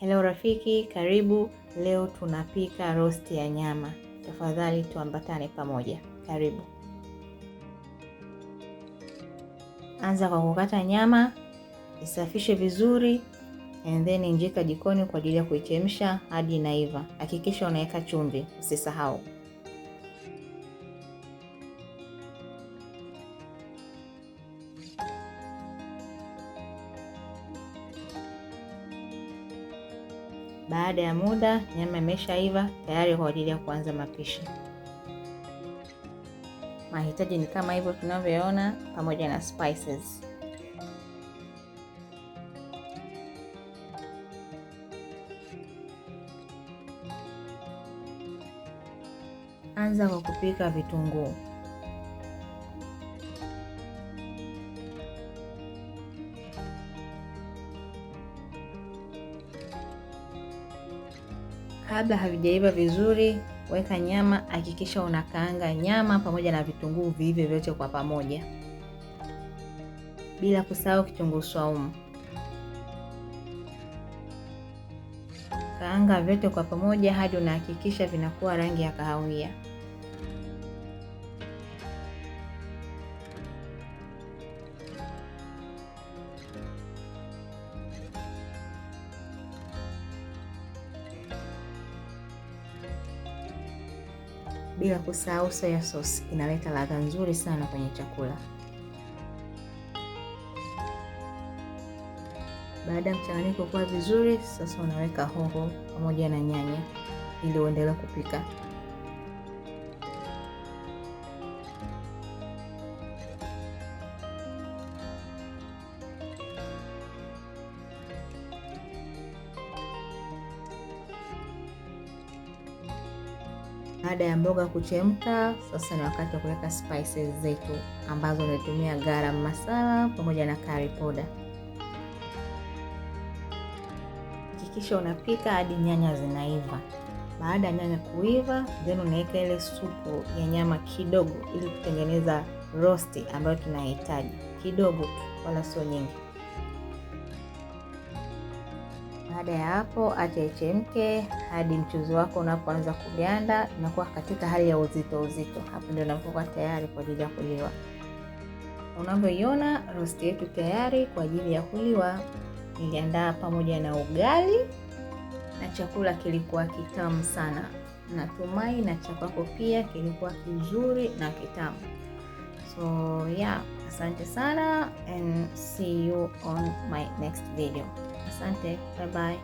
Hello rafiki, karibu. Leo tunapika roast ya nyama. Tafadhali tuambatane pamoja. Karibu. Anza kwa kukata nyama, isafishe vizuri, and then injika jikoni kwa ajili ya kuichemsha hadi inaiva. Hakikisha unaweka chumvi, usisahau. Baada ya muda, nyama imeshaiva tayari kwa ajili ya kuanza mapishi. Mahitaji ni kama hivyo tunavyoona, pamoja na spices. Anza kwa kupika vitunguu. Kabla havijaiva vizuri, weka nyama. Hakikisha unakaanga nyama pamoja na vitunguu viive vyote kwa pamoja, bila kusahau kitunguu saumu. Kaanga vyote kwa pamoja hadi unahakikisha vinakuwa rangi ya kahawia. Bila kusahau soya sauce, inaleta ladha nzuri sana kwenye chakula. Baada ya mchanganyiko kuwa vizuri, sasa unaweka hoho pamoja na nyanya ili uendelee kupika. Baada ya mboga kuchemka, sasa ni wakati wa kuweka spices zetu ambazo nimetumia garam masala pamoja na curry powder. Hakikisha unapika hadi nyanya zinaiva. Baada ya nyanya kuiva, then unaweka ile supu ya nyama kidogo ili kutengeneza roast ambayo tunahitaji. Kidogo tu, wala sio nyingi. Baada ya hapo, acha ichemke hadi mchuzi wako unapoanza kuganda, unakuwa katika hali ya uzito. Hapo ndio unapokuwa tayari kwa ajili ya kuliwa. Unavyoiona roast yetu tayari kwa ajili ya kuliwa. Niliandaa pamoja na ugali na chakula kilikuwa kitamu sana. Natumai na cha kwako pia kilikuwa kizuri na kitamu. So yeah, asante sana and see you on my next video. Asante, bye bye.